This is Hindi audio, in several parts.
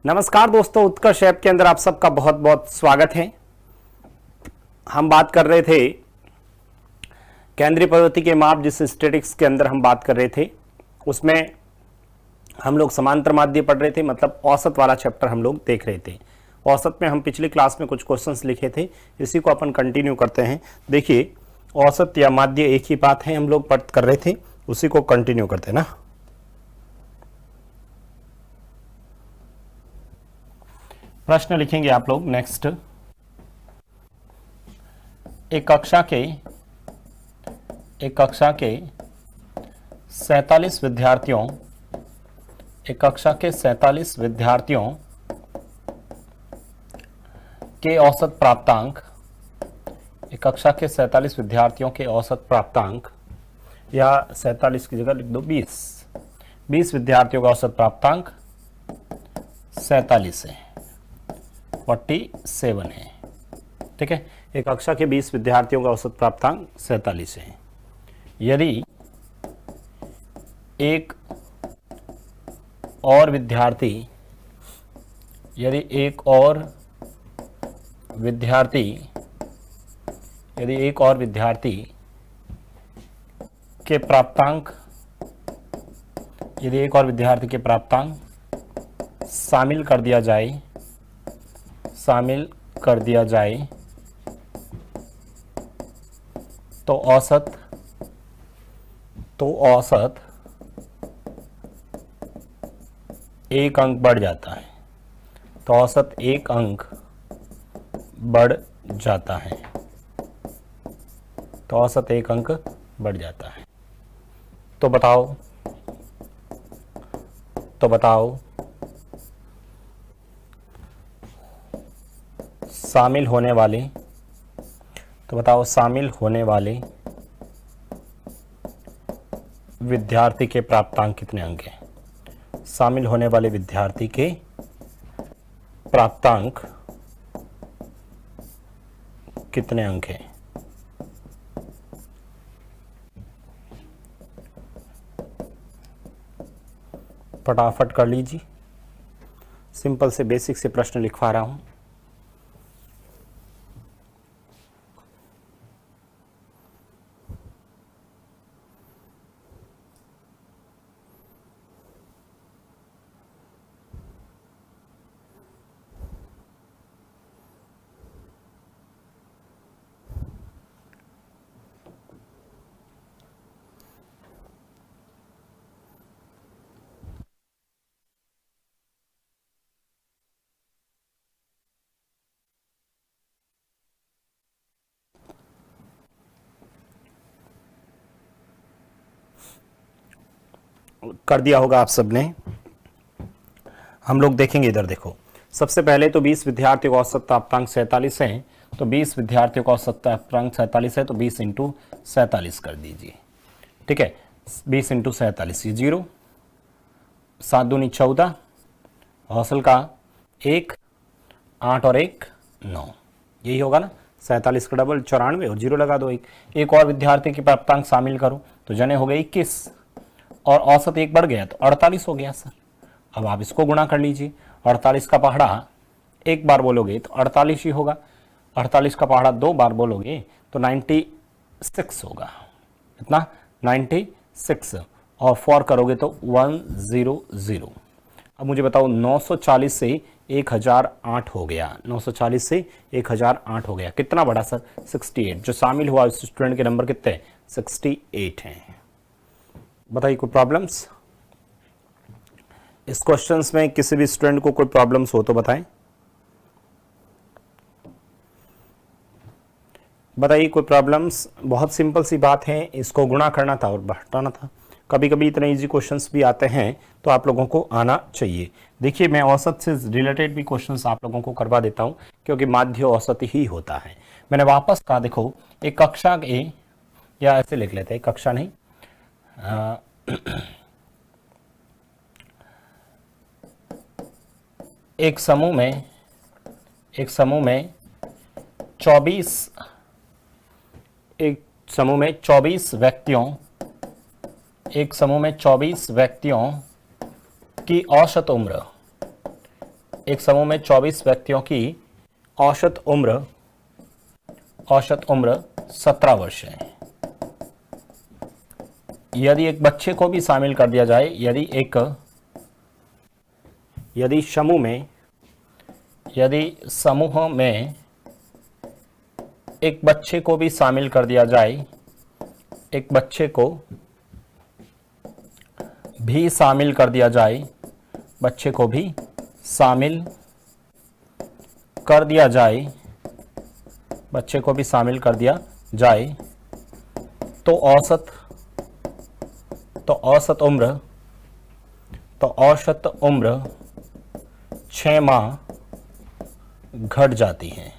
नमस्कार दोस्तों, उत्कर्ष ऐप के अंदर आप सबका बहुत बहुत स्वागत है। हम बात कर रहे थे केंद्रीय प्रवृत्ति के माप, जिस स्टैटिक्स के अंदर हम बात कर रहे थे उसमें हम लोग समांतर माध्य पढ़ रहे थे, मतलब औसत वाला चैप्टर हम लोग देख रहे थे। औसत में हम पिछली क्लास में कुछ क्वेश्चंस लिखे थे, इसी को अपन कंटिन्यू करते हैं। देखिए, औसत या माध्य एक ही बात है, हम लोग पढ़ कर रहे थे, उसी को कंटिन्यू करते हैं ना। प्रश्न लिखेंगे आप लोग। नेक्स्ट, एक कक्षा के 47 विद्यार्थियों के औसत प्राप्तांक, एक कक्षा के 47 विद्यार्थियों के औसत प्राप्तांक, या 47 की जगह लिख दो 20 विद्यार्थियों का औसत प्राप्तांक 47 है, 47 है। ठीक है, एक कक्षा के 20 विद्यार्थियों का औसत प्राप्तांक 47 है। यदि एक और विद्यार्थी के प्राप्तांक शामिल कर दिया जाए तो औसत एक अंक बढ़ जाता है। तो औसत एक अंक बढ़ जाता है। तो बताओ शामिल होने वाले विद्यार्थी के प्राप्तांक कितने अंक हैं? शामिल होने वाले विद्यार्थी के प्राप्तांक कितने अंक हैं? फटाफट कर लीजिए, सिंपल से बेसिक से प्रश्न लिखवा रहा हूं। कर दिया होगा आप सबने। हम लोग देखेंगे, इधर देखो। सबसे पहले तो 20 विद्यार्थियों का औसत प्राप्तांक 47 है, तो 20 विद्यार्थियों का औसत प्राप्तांक 47 है, तो 20 × 47 कर दीजिए। ठीक है, 20 × 47, ये 0, 7 दूनी 14, हौसल का 1, 8 और 1 9, यही होगा ना। 47 का डबल 94 और 0 लगा दो। एक और विद्यार्थी के प्राप्तांक शामिल करो, तो जने हो गए 21 और औसत एक बढ़ गया तो 48 हो गया सर। अब आप इसको गुणा कर लीजिए। 48 का पहाड़ा एक बार बोलोगे तो 48 ही होगा, 48 का पहाड़ा 2 बार बोलोगे तो 96 होगा। इतना 96 और 4 करोगे तो 100। अब मुझे बताओ, 940 से 1008 हो गया। 940 से 1008 हो गया। कितना बढ़ा सर? 68। जो शामिल हुआ उस स्टूडेंट के नंबर कितने? 68 हैं। बताइए कोई प्रॉब्लम्स इस क्वेश्चंस में? किसी भी स्टूडेंट को कोई प्रॉब्लम्स हो तो बताएं। बताइए कोई प्रॉब्लम्स? बहुत सिंपल सी बात है, इसको गुणा करना था और घटाना था। कभी कभी इतने इजी क्वेश्चंस भी आते हैं, तो आप लोगों को आना चाहिए। देखिए, मैं औसत से रिलेटेड भी क्वेश्चंस आप लोगों को करवा देता हूं, क्योंकि माध्य औसत ही होता है। मैंने वापस कहा, देखो, एक कक्षा ए, या ऐसे लिख लेते हैं, कक्षा नहीं, एक समूह में 24 व्यक्तियों की औसत उम्र एक समूह में 24 व्यक्तियों की औसत उम्र 17 वर्ष है। यदि एक बच्चे को भी शामिल कर दिया जाए, यदि समूह में एक बच्चे को भी शामिल कर दिया जाए, एक बच्चे को भी शामिल कर दिया जाए, बच्चे को भी शामिल कर दिया जाए, बच्चे को भी शामिल कर दिया जाए, तो औसत उम्र 6 माह घट जाती है।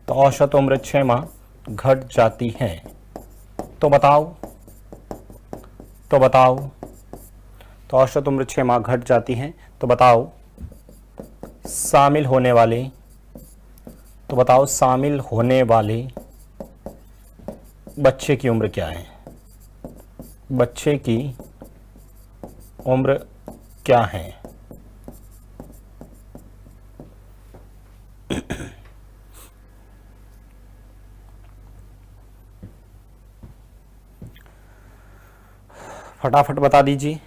तो औसत उम्र 6 माह घट जाती है। तो बताओ तो औसत उम्र 6 माह घट जाती है। तो बताओ शामिल होने वाले बच्चे की उम्र क्या है? बच्चे की उम्र क्या है? फटाफट बता दीजिए।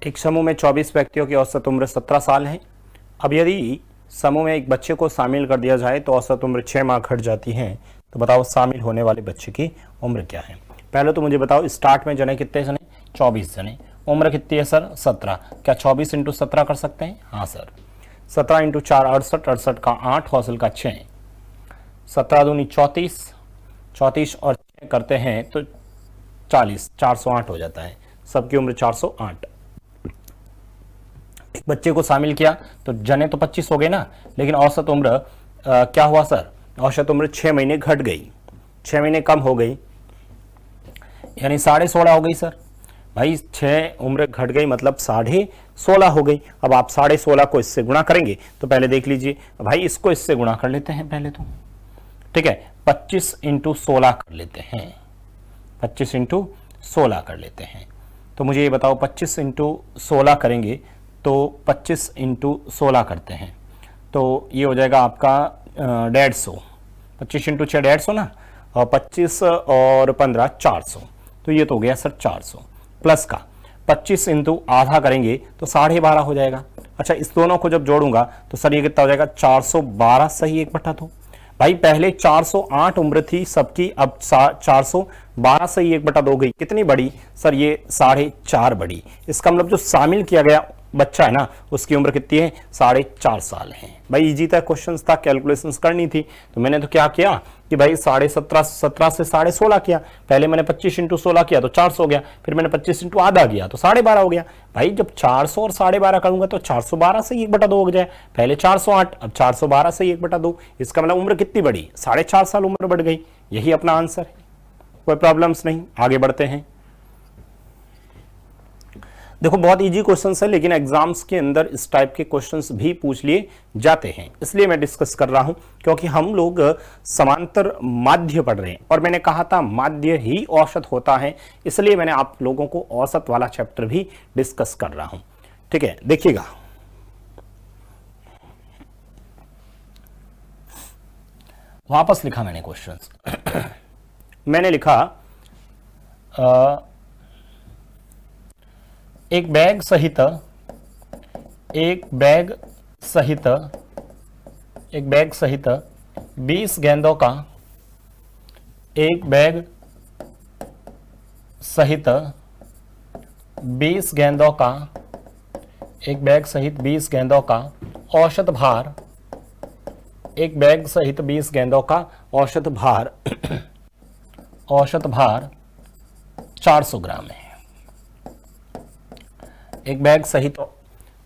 एक समूह में 24 व्यक्तियों की औसत उम्र 17 साल है। अब यदि समूह में एक बच्चे को शामिल कर दिया जाए तो औसत उम्र 6 माह घट जाती है। तो बताओ शामिल होने वाले बच्चे की उम्र क्या है? पहले तो मुझे बताओ, स्टार्ट में जने कितने जने? 24 जने। उम्र कितनी है सर? 17। क्या 24 इंटू 17 कर सकते हैं? हाँ सर। 17 इंटू 4 68, 68 का 8, हौसल का 6, 17 दूनी 34, 34 और 6 करते हैं तो 40, 408 हो जाता है। सबकी उम्र 408। एक बच्चे को शामिल किया तो जने तो 25 हो गए ना, लेकिन औसत उम्र क्या हुआ सर? औसत उम्र 6 महीने घट गई, 6 महीने कम हो गई, यानी 16.5 हो गई सर। भाई 6 उम्र घट गई मतलब 16.5 हो गई। अब आप 16.5 को इससे गुणा करेंगे तो पहले देख लीजिए भाई, इसको इससे गुणा कर लेते हैं पहले तो, ठीक है। 25 इंटू 16 कर लेते हैं, 25 इंटू 16 कर लेते हैं। तो मुझे ये बताओ 25 इंटू 16 करेंगे तो 25 इंटू 16 करते हैं तो ये हो जाएगा आपका 150। 25 इंटू 6 150 ना, और 25 और 15 400, तो ये तो हो गया सर 400। प्लस का 25 इंटू आधा करेंगे तो 12.5 हो जाएगा। अच्छा, इस दोनों को जब जोड़ूंगा तो सर ये कितना हो जाएगा? 412 सही 1/2। भाई पहले 408 उम्र थी सबकी, अब 412 सही 1/2 गई। कितनी बड़ी सर? ये 4.5 बड़ी। इसका मतलब जो शामिल किया गया बच्चा है ना, उसकी उम्र कितनी है? 4.5 साल है। भाई इजी था, क्वेश्चन था, कैलकुलेशंस करनी थी। तो मैंने तो क्या किया कि भाई 17.5 से 16.5 किया। पहले मैंने 25 इंटू 16 किया तो 400 हो गया, फिर मैंने 25 इंटू आधा किया तो 12.5 हो गया। भाई जब 400 और 12.5 करूंगा तो 412 से 1/2 हो जाए। पहले 408, अब 412 से 1/2। इसका मतलब उम्र कितनी बढ़ी? 4.5 साल उम्र बढ़ गई। यही अपना आंसर है। कोई प्रॉब्लम्स नहीं, आगे बढ़ते हैं। देखो बहुत इजी क्वेश्चंस है, लेकिन एग्जाम्स के अंदर इस टाइप के क्वेश्चंस भी पूछ लिए जाते हैं, इसलिए मैं डिस्कस कर रहा हूं, क्योंकि हम लोग समांतर माध्य पढ़ रहे हैं और मैंने कहा था माध्य ही औसत होता है, इसलिए मैंने आप लोगों को औसत वाला चैप्टर भी डिस्कस कर रहा हूं। ठीक है, देखिएगा वापस लिखा मैंने क्वेश्चंस। मैंने लिखा एक बैग सहित 20 गेंदों का, एक बैग सहित 20 गेंदों का, एक बैग सहित 20 गेंदों का औसत भार, एक बैग सहित 20 गेंदों का औसत भार 400 ग्राम है। एक बैग सहित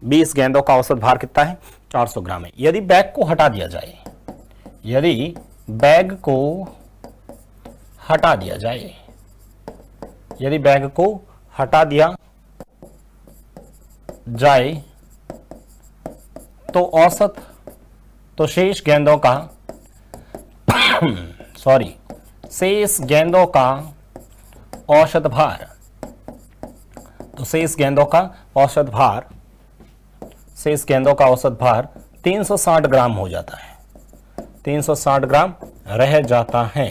20 गेंदों का औसत भार कितना है? 400 ग्राम है। यदि बैग को हटा दिया जाए, यदि बैग को हटा दिया जाए, यदि बैग को हटा दिया जाए तो औसत, तो शेष गेंदों का सॉरी, शेष गेंदों का औसत भार, तो शेष गेंदों का औसत भार, शेष गेंदों का औसत भार 360 ग्राम हो जाता है, 360 ग्राम रह जाता है।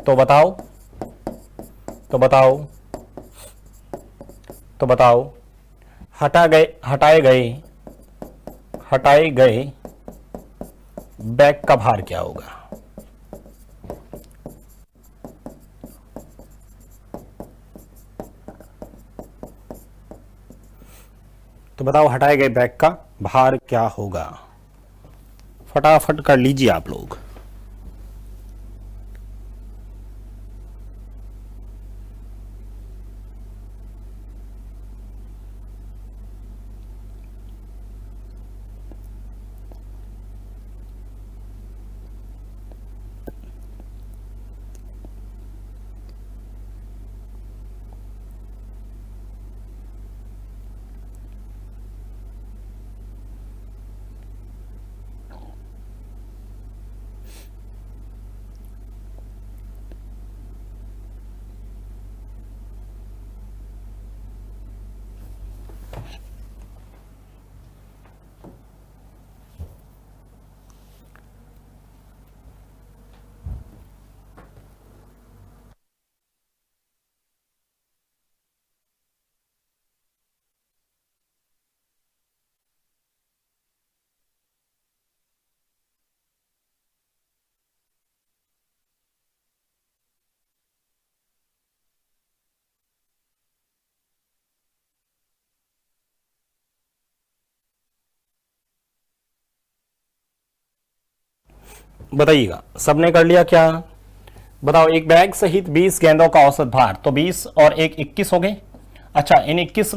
तो बताओ, तो बताओ, तो बताओ, हटाए गए बैग का भार क्या होगा? तो बताओ हटाए गए बैग का भार क्या होगा? फटाफट कर लीजिए आप लोग। बताइएगा, सबने कर लिया क्या? बताओ, एक बैग सहित 20 गेंदों का औसत भार, तो 20 और एक 21 हो गए। अच्छा, इन 21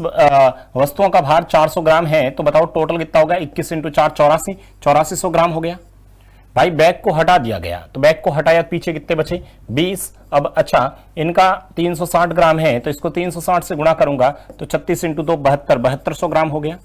वस्तुओं का भार 400 ग्राम है, तो बताओ टोटल कितना हो गया? 21 इंटू 4 84, 8400 ग्राम हो गया। भाई बैग को हटा दिया गया, तो बैग को हटाया, पीछे कितने बचे? 20। अब अच्छा, इनका 360 ग्राम है, तो इसको 360 से गुणा करूंगा, तो 36 इंटू 2 72, 7200 ग्राम हो गया।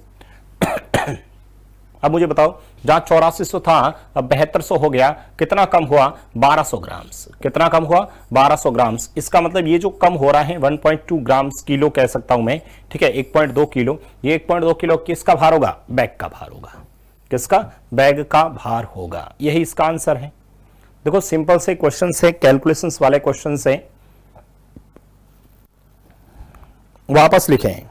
अब मुझे बताओ, जहां 8400 था अब 7200 हो गया, कितना कम हुआ? 1200 ग्राम्स। कितना कम हुआ? 1200 ग्राम्स। इसका मतलब ये जो कम हो रहा है 1.2 ग्राम्स, किलो कह सकता हूं मैं, ठीक है, 1.2 किलो। ये 1.2 किलो किसका भार होगा? बैग का भार होगा। किसका? बैग का भार होगा। यही इसका आंसर है। देखो, सिंपल से क्वेश्चन से, कैलकुलेशंस वाले क्वेश्चन से वापस लिखें।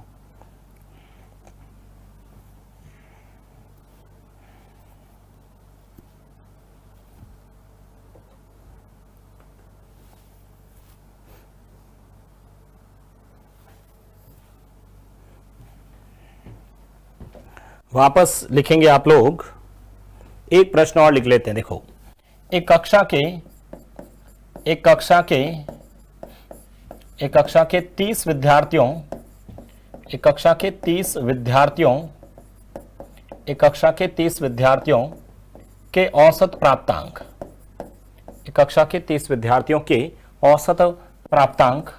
वापस लिखेंगे आप लोग। एक प्रश्न और लिख लेते हैं। देखो, एक कक्षा के 30 विद्यार्थियों, एक कक्षा के 30 विद्यार्थियों, एक कक्षा के 30 विद्यार्थियों के औसत प्राप्तांक, एक कक्षा के 30 विद्यार्थियों के औसत प्राप्तांक,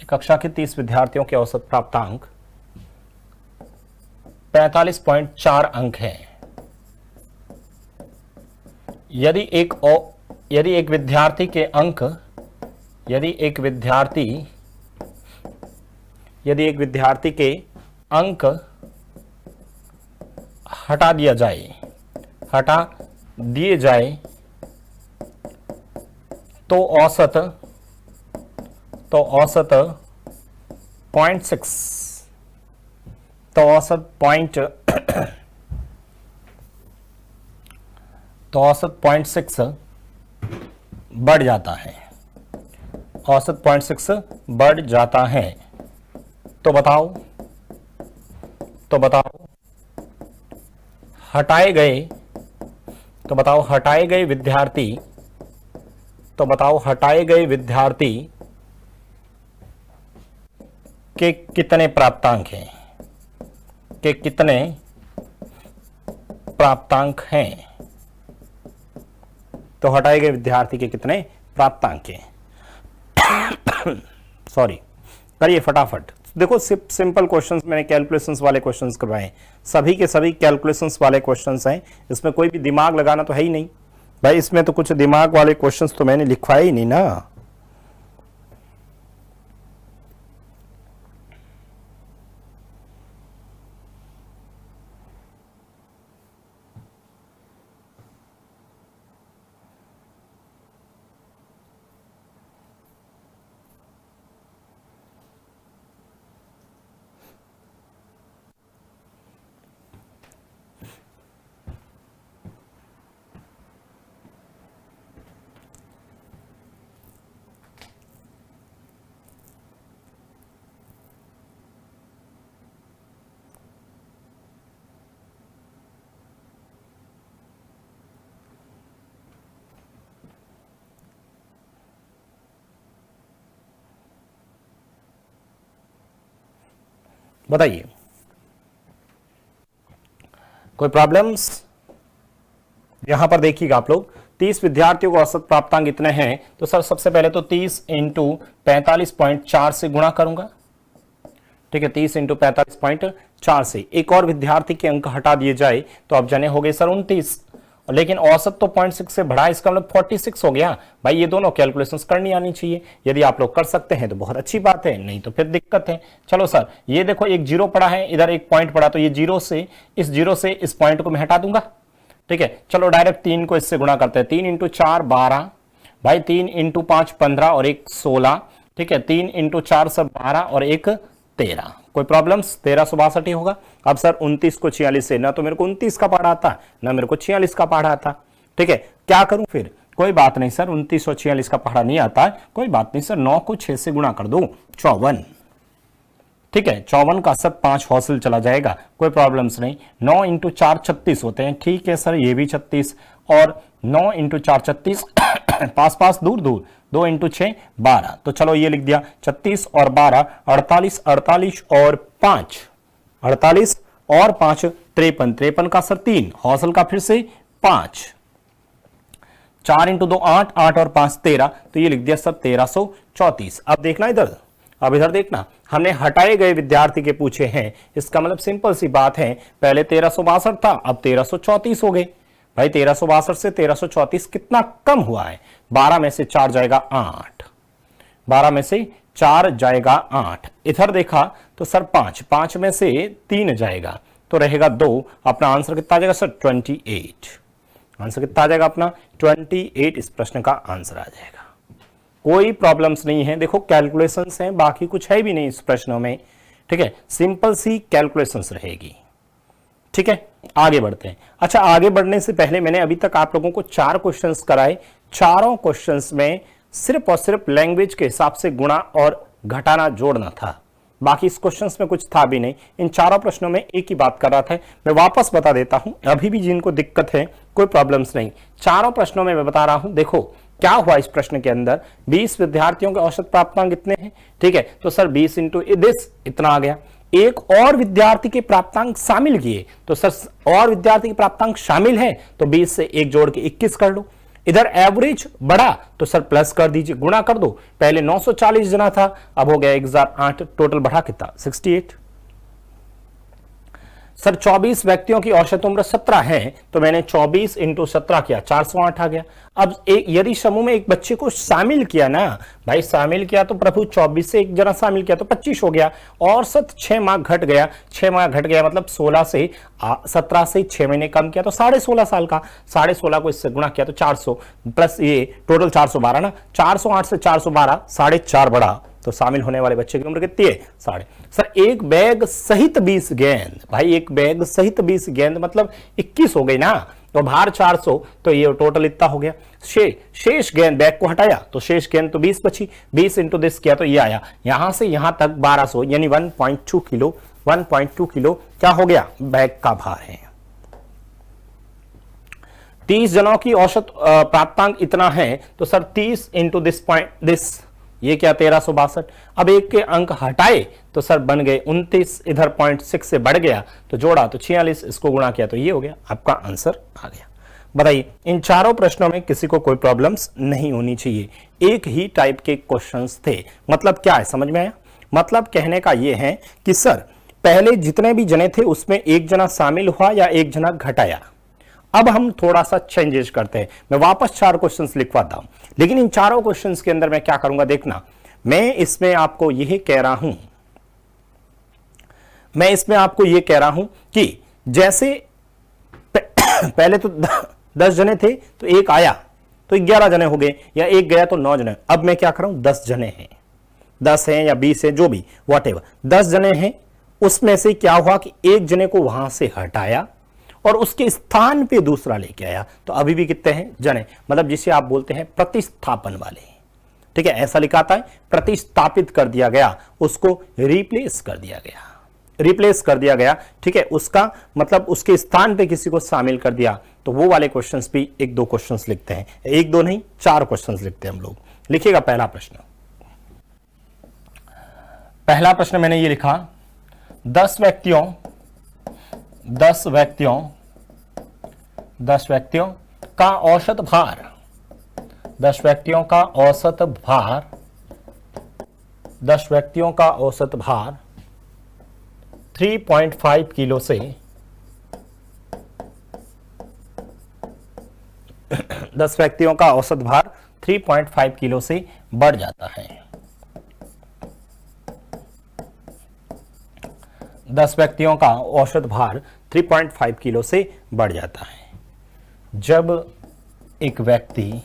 एक कक्षा के 30 विद्यार्थियों के औसत प्राप्तांक 45.4 अंक है। यदि एक विद्यार्थी के अंक, यदि एक विद्यार्थी के अंक हटा दिए जाए तो औसत 0.6, तो औसत 0.6 बढ़ जाता है, औसत 0.6 बढ़ जाता है। तो बताओ, हटाए गए विद्यार्थी के कितने प्राप्तांक हैं? के कितने प्राप्तांक हैं? तो हटाए गए विद्यार्थी के कितने प्राप्तांक हैं? सॉरी, करिए फटाफट, देखो सिंपल क्वेश्चंस मैंने कैलकुलेशंस वाले क्वेश्चंस करवाए, सभी के सभी कैलकुलेशंस वाले क्वेश्चंस हैं, इसमें कोई भी दिमाग लगाना तो है ही नहीं भाई, इसमें तो कुछ दिमाग वाले क्वेश्चंस तो मैंने लिखवाए ही नहीं ना। बताइए कोई प्रॉब्लम्स? यहां पर देखिएगा आप लोग, 30 विद्यार्थियों को औसत प्राप्तांक इतने हैं, तो सर सबसे पहले तो 30 इंटू 45.4 से गुणा करूंगा, ठीक है, 30 इंटू 45.4 से एक और विद्यार्थी के अंक हटा दिए जाए तो अब जाने हो गए सर 29, लेकिन औसत तो 0.6 से बढ़ा, इसका मतलब 46 हो गया। भाई ये दोनों कैलकुलेशंस करनी आनी चाहिए, यदि आप लोग कर सकते हैं तो बहुत अच्छी बात है, नहीं तो फिर दिक्कत है। चलो सर ये देखो एक जीरो पड़ा है, इधर एक पॉइंट पड़ा, तो ये जीरो से इस पॉइंट को मैं हटा दूंगा, ठीक है। चलो डायरेक्ट 3 को इससे गुणा करते हैं, 3 इंटू 4 12, भाई 3 इंटू 5 15 और एक 16, ठीक है, 3 इंटू 4 सब 12 और एक 13, कोई प्रॉब्लम्स? 1362 ही होगा। अब सर 29 को 46 से, ना तो मेरे को 29 का पढ़ा आता ना मेरे को 46 का पढ़ा आता, ठीक है, क्या करूं फिर? कोई बात नहीं सर, 29 और 46 का पढ़ा नहीं आता, कोई बात नहीं सर, 9 को 6 से गुणा कर दो 54, ठीक है, 54 का सब 5 हौसल चला जाएगा, कोई प्रॉब्लम्स नहीं। 9 इंटू 4 36 होते हैं, ठीक है सर, ये भी 36, और 9 इंटू 4 36 पास पास दूर दूर, 2 इंटू 6 12, तो चलो ये लिख दिया 36 और 12 48, 48 और 5 48 और 5 53, 53 का सर 3 हौसल का फिर से 5, 4 इंटू 2 8, 8 और 5 13, तो ये लिख दिया सर 1334। अब देखना इधर, अब इधर देखना, हमने हटाए गए विद्यार्थी के पूछे हैं, इसका मतलब सिंपल सी बात है, पहले 1362 था, अब 1334 हो गए। भाई 1362 से 1334 कितना कम हुआ है? 12 में से 4 जाएगा 8, 12 में से 4 जाएगा 8, इधर देखा तो सर 5, 5 में से 3 जाएगा तो रहेगा 2, अपना आंसर कितना आ जाएगा सर 28, आंसर कितना आ जाएगा अपना 28, इस प्रश्न का आंसर आ जाएगा। कोई प्रॉब्लम्स नहीं है, देखो कैलकुलेशंस हैं, बाकी कुछ है भी नहीं इस प्रश्नों में, ठीक है, सिंपल सी कैलकुलेशंस रहेगी, ठीक है। आगे बढ़ते हैं। अच्छा, आगे बढ़ने से पहले मैंने अभी तक आप लोगों को 4 क्वेश्चंस कराए, चारों क्वेश्चंस में सिर्फ और सिर्फ लैंग्वेज के हिसाब से गुणा और घटाना जोड़ना था, बाकी इस क्वेश्चंस में कुछ था भी नहीं। इन चारों प्रश्नों में एक ही बात कर रहा था, मैं वापस बता देता हूं, अभी भी जिनको दिक्कत है कोई प्रॉब्लम्स नहीं, चारों प्रश्नों में मैं बता रहा हूं। देखो क्या हुआ इस प्रश्न के अंदर, 20 विद्यार्थियों के औसत प्राप्तांक कितने हैं, ठीक है, तो सर 20 इंटू दिस इतना आ गया। एक और विद्यार्थी के प्राप्तांक शामिल किए, तो सर और विद्यार्थी के प्राप्तांक शामिल है तो 20 से एक जोड़ के 21 कर लो। इधर एवरेज बढ़ा तो सर प्लस कर दीजिए, गुणा कर दो, पहले 940 जना था, अब हो गया 1008, टोटल बढ़ा कितना 68। सर 24 व्यक्तियों की औसत उम्र 17 है, तो मैंने 24 इंटू 17 किया, 408 आ गया। अब एक यदि समूह में एक बच्चे को शामिल किया ना, भाई शामिल किया तो प्रभु 24 से एक जना शामिल किया तो 25 हो गया, औसत 6 माह घट गया, 6 माह घट गया मतलब 16 से 17 से 6 महीने कम किया तो 16.5 साल का, 16.5 को इससे गुणा किया तो 400 प्लस ये टोटल 412 ना, 408 से 412 4.5 बढ़ा, तो शामिल होने वाले बच्चे की उम्र कितनी है 6.5। सर एक बैग सहित 20 गेंद, भाई एक बैग सहित 20 गेंद मतलब 21 हो गई ना, तो भार 400, तो ये टोटल इतना हो गया। शेष गेंद, बैग को हटाया तो शेष गेंद तो 20 बची, 20 इंटू दिस किया तो ये आया, यहां से यहां तक 1200 यानी 1.2 किलो, 1.2 किलो क्या हो गया बैग का भार है। 30 जनों की औसत प्राप्तांक इतना है, तो सर 30 इंटू दिस ये क्या 1362। अब एक के अंक हटाए तो सर बन गए 29, इधर 0.6 से बढ़ गया तो जोड़ा तो 46, इसको गुणा किया तो ये हो गया, आपका आंसर आ गया। बताइए इन चारों प्रश्नों में किसी को कोई प्रॉब्लम्स नहीं होनी चाहिए, एक ही टाइप के क्वेश्चंस थे, मतलब क्या है समझ में आया? मतलब कहने का यह है कि सर पहले जितने भी जने थे उसमें एक जना शामिल हुआ या एक जना घटाया। अब हम थोड़ा सा चेंजेस करते हैं। मैं वापस 4 क्वेश्चंस लिखवाता हूं, लेकिन इन चारों क्वेश्चंस के अंदर मैं क्या करूंगा देखना, मैं इसमें आपको यही कह रहा हूं, मैं इसमें आपको यह कह रहा हूं कि जैसे पहले तो 10 जने थे तो एक आया तो 11 जने हो गए, या एक गया तो 9 जने। अब मैं क्या कर रहा हूं, 10 जने हैं, 10 हैं या 20 है, जो भी वॉटेवर, 10 जने हैं। उसमें से क्या हुआ कि एक जने को वहां से हटाया और उसके स्थान पे दूसरा लेके आया, तो अभी भी कितने हैं, जने, मतलब जिसे आप बोलते हैं प्रतिस्थापन वाले। ठीक है, ऐसा लिखाता है, प्रतिस्थापित कर दिया गया, उसको रिप्लेस कर दिया गया, रिप्लेस कर दिया गया। ठीक है, उसका मतलब उसके स्थान पे किसी को शामिल कर दिया। तो वो वाले क्वेश्चंस भी 1-2 क्वेश्चंस लिखते हैं, 1-2 नहीं 4 क्वेश्चंस लिखते हैं हम लोग। लिखिएगा पहला प्रश्न। पहला प्रश्न मैंने ये लिखा, 10 व्यक्तियों का औसत भार, 10 व्यक्तियों का औसत भार, 10 व्यक्तियों का औसत भार 3.5 किलो से 10 व्यक्तियों का औसत भार 3.5 किलो से बढ़ जाता है। 10 व्यक्तियों का औसत भार 3.5 किलो से बढ़ जाता है जब एक व्यक्ति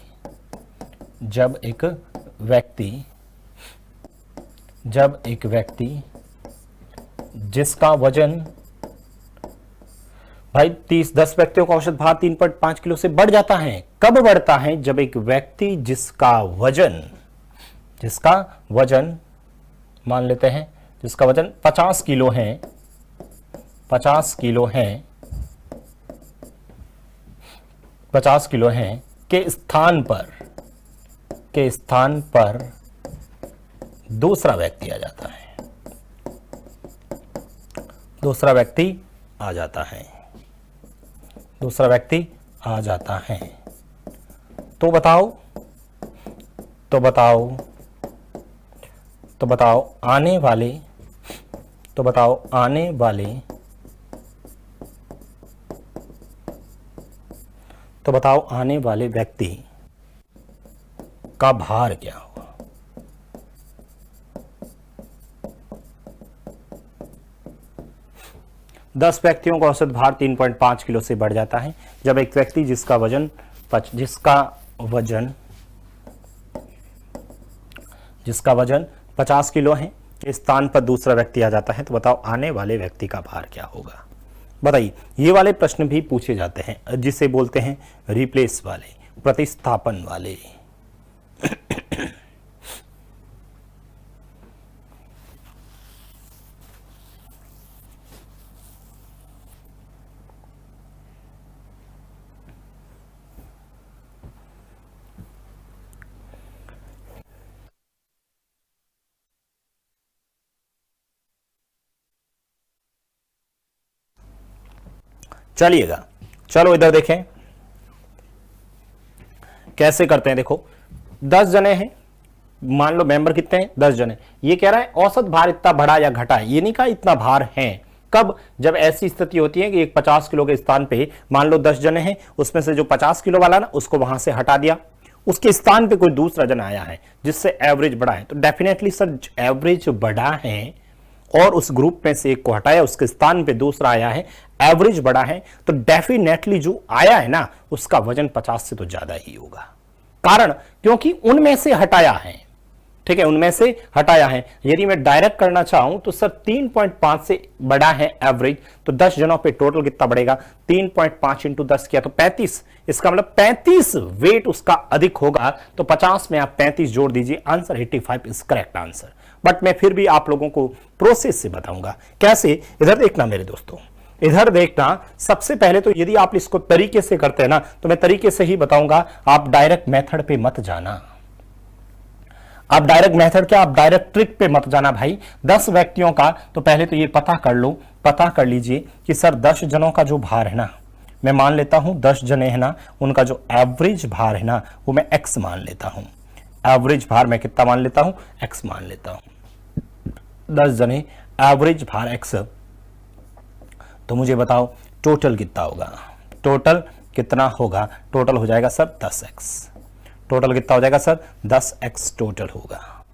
जिसका वजन, भाई 10 व्यक्तियों का औसत भार 3.5 किलो से बढ़ जाता है। कब बढ़ता है, जब एक व्यक्ति जिसका वजन मान लेते हैं, जिसका वजन 50 किलो है, 50 किलो है के स्थान पर दूसरा व्यक्ति आ जाता है, दूसरा व्यक्ति आ जाता है। तो बताओ आने वाले व्यक्ति का भार क्या होगा। 10 व्यक्तियों का औसत भार 3.5 किलो से बढ़ जाता है जब एक व्यक्ति जिसका वजन 50 किलो है इस स्थान पर दूसरा व्यक्ति आ जाता है। तो बताओ आने वाले व्यक्ति का भार क्या होगा। बताइए, ये वाले प्रश्न भी पूछे जाते हैं जिसे बोलते हैं रिप्लेस वाले, प्रतिस्थापन वाले। चलिएगा, चलो इधर देखें कैसे करते हैं। देखो 10 जने हैं, मान लो मेंबर कितने हैं, 10 जने। ये कह रहा है औसत भार इतना बढ़ा या घटा, ये नहीं कहा इतना भार है। कब, जब ऐसी स्थिति होती है कि एक 50 किलो के स्थान पे मान लो 10 जने हैं, उसमें से जो 50 किलो वाला ना उसको वहां से हटा दिया, उसके स्थान पे कोई दूसरा जन आया है जिससे एवरेज बढ़ा है। तो डेफिनेटली सर एवरेज बढ़ा है और उस ग्रुप में से एक को हटाया, उसके स्थान पे दूसरा आया है, एवरेज बढ़ा है, तो डेफिनेटली जो आया है ना उसका वजन 50 से तो ज्यादा ही होगा। कारण क्योंकि उनमें से हटाया है। ठीक है, उनमें से हटाया है। यदि मैं डायरेक्ट करना चाहूं तो सर 3.5 से बड़ा है एवरेज, तो 10 जनों पे टोटल कितना बढ़ेगा, 3.5 इंटू 10 किया तो 35। इसका मतलब 35 वेट उसका अधिक होगा। तो 50 में आप 35 जोड़ दीजिए, answer 85 is correct answer. But मैं फिर भी आप लोगों को प्रोसेस से बताऊंगा कैसे। इधर देखना मेरे दोस्तों, इधर देखना। सबसे पहले तो यदि आप इसको तरीके से करते हैं ना तो मैं तरीके से ही बताऊंगा, आप डायरेक्ट मेथड पे मत जाना। आप डायरेक्ट मेथड क्या, आप डायरेक्ट ट्रिक पे मत जाना भाई। 10 व्यक्तियों का तो पहले तो ये पता कर लो, पता कर लीजिए कि सर 10 जनों का जो भार है ना, मैं मान लेता हूं 10 जने हैं ना, उनका जो एवरेज भार है ना वो मैं x मान लेता हूं। एवरेज भार मैं कितना मान लेता हूं, x मान लेता हूं। 10 जने एवरेज भार x, तो मुझे बताओ टोटल कितना होगा। टोटल कितना होगा? टोटल हो जाएगा सर 10x। टोटल कितना हो जाएगा सर? 10x टोटल होगा।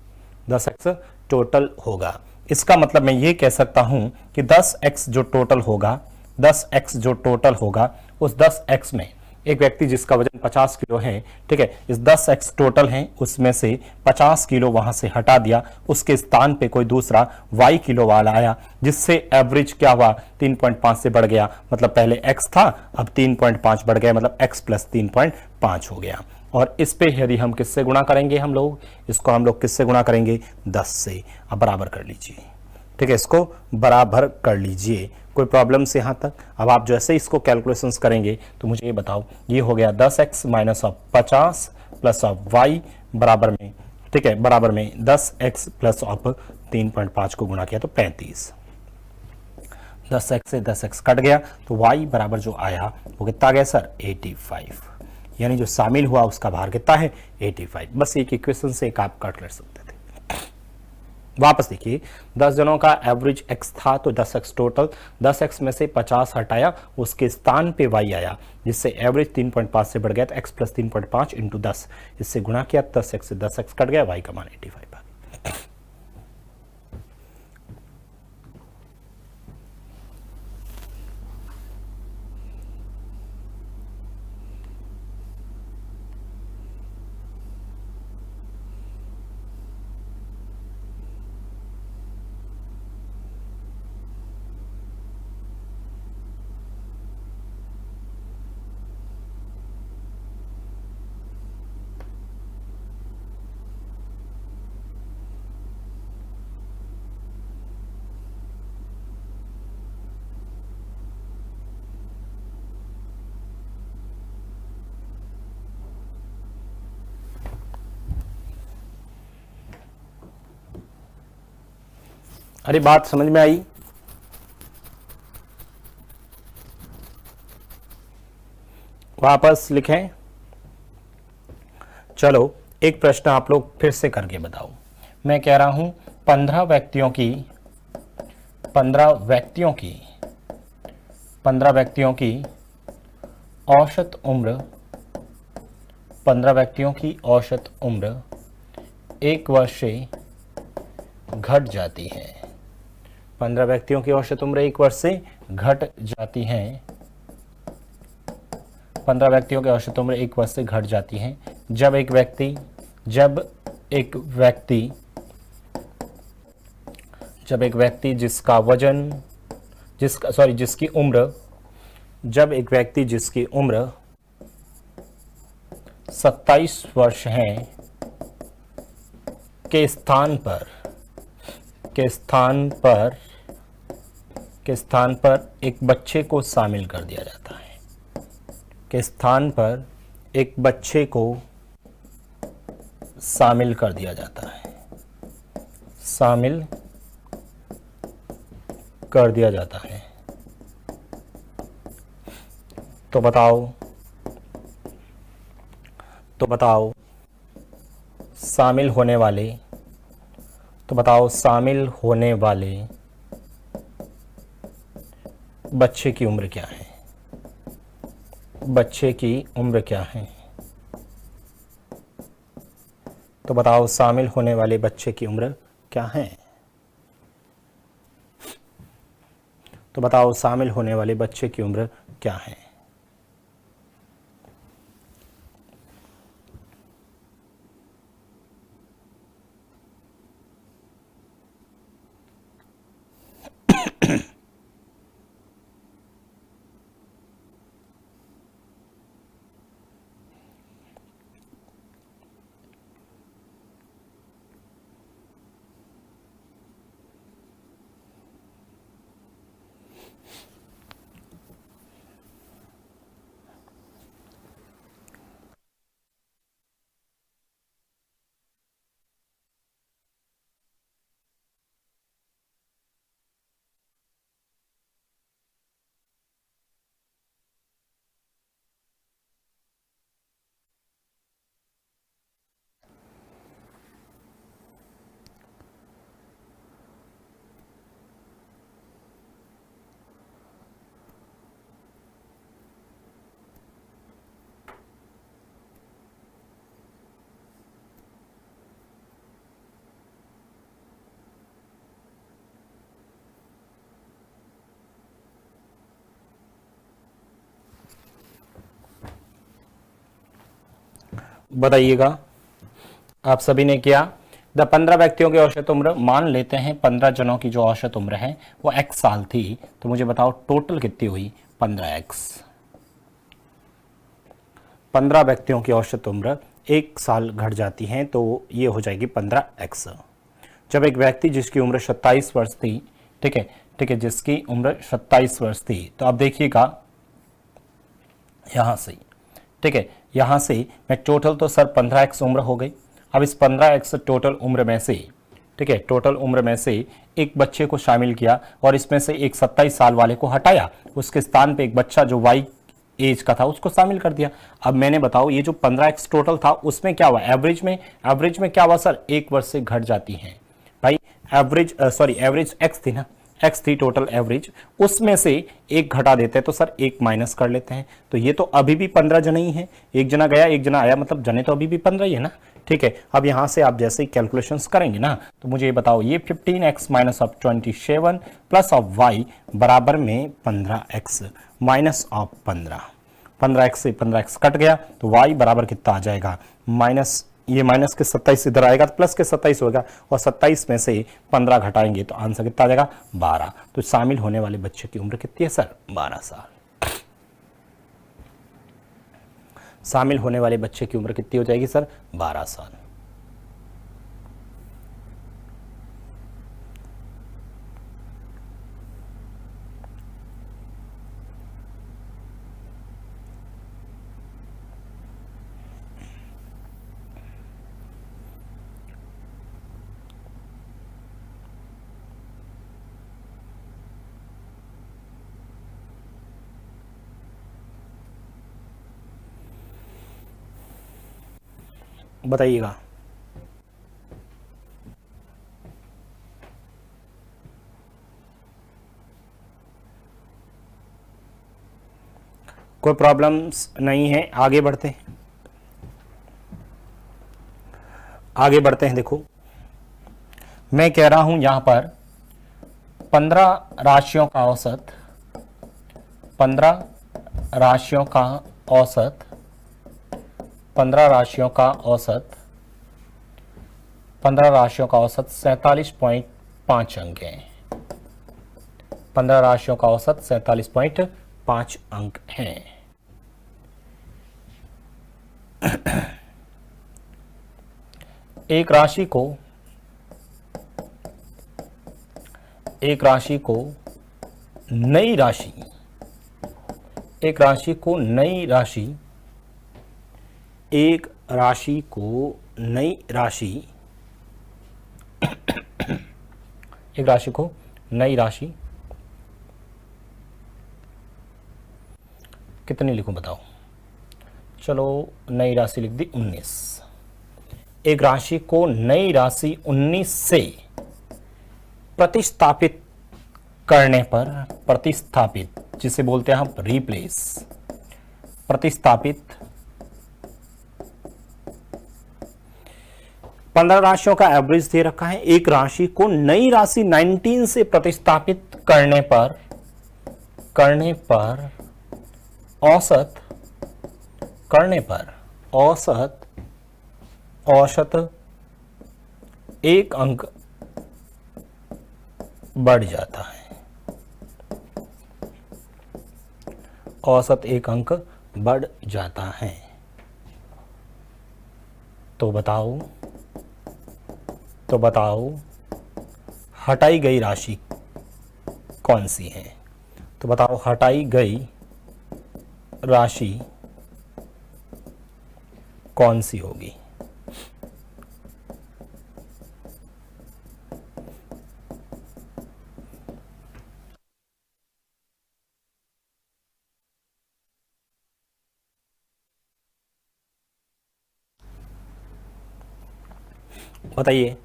10x टोटल होगा। इसका मतलब मैं ये कह सकता हूं कि 10x जो टोटल होगा, 10x जो टोटल होगा, उस 10x में एक व्यक्ति जिसका वजन 50 किलो है, ठीक है, इस 10x टोटल है, उसमें से 50 किलो वहां से हटा दिया, उसके स्थान पे कोई दूसरा y किलो वाला आया, जिससे एवरेज क्या हुआ? 3.5 से बढ़ गया। मतलब पहले x था, अब 3.5 बढ़ गया, मतलब x प्लस 3.5 हो गया। और इस पे यदि हम किससे गुणा करेंगे? हम लोग इसको हम लोग किससे गुणा करेंगे? 10 से। अब बराबर कर लीजिए, ठीक है, इसको बराबर कर लीजिए। कोई प्रॉब्लम से यहाँ तक? अब आप जैसे इसको कैलकुलेशंस करेंगे तो मुझे ये बताओ, ये हो गया 10x minus of 50 plus of y बराबर में, ठीक है, बराबर में 10x प्लस ऑफ 3.5 को गुणा किया तो 35। 10x से 10x कट गया तो y बराबर जो आया वो कितना आ गया सर? 85। यानी जो शामिल हुआ उसका भार कितना है? 85। बस एक इक्वेशन से एक आप काट कर सकते थे। वापस देखिए, 10 जनों का एवरेज x था तो 10x टोटल, 10x में से 50 हटाया, उसके स्थान पे y आया, जिससे एवरेज 3.5 से बढ़ गया तो x प्लस 3.5 इंटू 10, इससे गुणा किया, 10x से 10x कट गया, y का मान 85 आ गया। अरे बात समझ में आई? वापस लिखें। चलो एक प्रश्न आप लोग फिर से करके बताओ। मैं कह रहा हूं 15 व्यक्तियों की 15 व्यक्तियों की औसत उम्र 15 व्यक्तियों की औसत उम्र 1 वर्ष से घट जाती है। 15 व्यक्तियों की औसत उम्र 1 वर्ष से घट जाती है। 15 व्यक्तियों की औसत उम्र 1 वर्ष से घट जाती है जब एक व्यक्ति जिसका वजन जिसकी उम्र जब एक व्यक्ति जिसकी उम्र 27 वर्ष है के स्थान पर एक बच्चे को शामिल कर दिया जाता है। के स्थान पर एक बच्चे को शामिल कर दिया जाता है। शामिल कर दिया जाता है। तो बताओ शामिल होने वाले बच्चे की उम्र क्या है? बच्चे की उम्र क्या है? तो बताओ शामिल होने वाले बच्चे की उम्र क्या है? तो बताओ शामिल होने वाले बच्चे की उम्र क्या है? बताइएगा आप सभी ने किया। द 15 व्यक्तियों की औसत उम्र, मान लेते हैं 15 जनों की जो औसत उम्र है वो x साल थी, तो मुझे बताओ टोटल कितनी हुई 15x। 15 व्यक्तियों की औसत उम्र एक साल घट जाती है तो ये हो जाएगी 15x। जब एक व्यक्ति जिसकी उम्र 27 वर्ष थी, ठीक है, जिसकी उम्र 27 वर्ष थी, तो अब देखिएगा यहां से, ठीक है, यहां से मैं टोटल तो सर 15x उम्र हो गई। अब इस 15x टोटल उम्र में से, ठीक है, टोटल उम्र में से एक बच्चे को शामिल किया और इसमें से एक 27 साल वाले को हटाया, उसके स्थान पे एक बच्चा जो y एज का था उसको शामिल कर दिया। अब मैंने बताओ ये जो 15x टोटल था उसमें क्या हुआ, एवरेज में क्या हुआ सर, एक वर्ष से घट जाती है भाई। एवरेज x थी ना, x थी टोटल एवरेज, उसमें से एक घटा देते हैं तो सर एक माइनस कर लेते हैं। तो ये तो अभी भी 15 जने ही हैं, एक जना गया एक जना आया, मतलब जने तो अभी भी 15 ही है ना, ठीक है। अब यहां से आप जैसे ही कैलकुलेशंस करेंगे ना, तो मुझे ये बताओ ये 15x minus of 27 plus of y बराबर में 15x माइनस ऑफ 15x से 15x कट गया तो y बराबर कितना आ जाएगा, माइनस, ये माइनस के 27 इधर आएगा तो प्लस के 27 होगा, और 27 में से 15 घटाएंगे तो आंसर कितना आ जाएगा 12। तो शामिल होने वाले बच्चे की उम्र कितनी है सर, 12 साल। शामिल होने वाले बच्चे की उम्र कितनी हो जाएगी सर, 12 साल। बताइएगा। कोई प्रॉब्लम्स नहीं है, आगे बढ़ते हैं, आगे बढ़ते हैं। देखो मैं कह रहा हूं यहां पर 15 राशियों का औसत, 15 राशियों का औसत, 15 राशियों का औसत, 15 राशियों का औसत 47.5 अंक है। 15 राशियों का औसत 47.5 अंक हैं। एक राशि को नई राशि, एक राशि को नई राशि, एक राशि को नई राशि, एक राशि को नई राशि कितनी लिखूं बताओ, चलो नई राशि लिख दी 19। एक राशि को नई राशि 19 से प्रतिस्थापित करने पर, प्रतिस्थापित जिसे बोलते हैं हम रिप्लेस, प्रतिस्थापित 15 राशियों का एवरेज दे रखा है। एक राशि को नई राशि 19 से प्रतिस्थापित करने पर औसत, औसत एक अंक बढ़ जाता है, औसत एक अंक बढ़ जाता है। तो बताओ हटाई गई राशि कौन सी है, तो बताओ हटाई गई राशि कौन सी होगी। बताइए।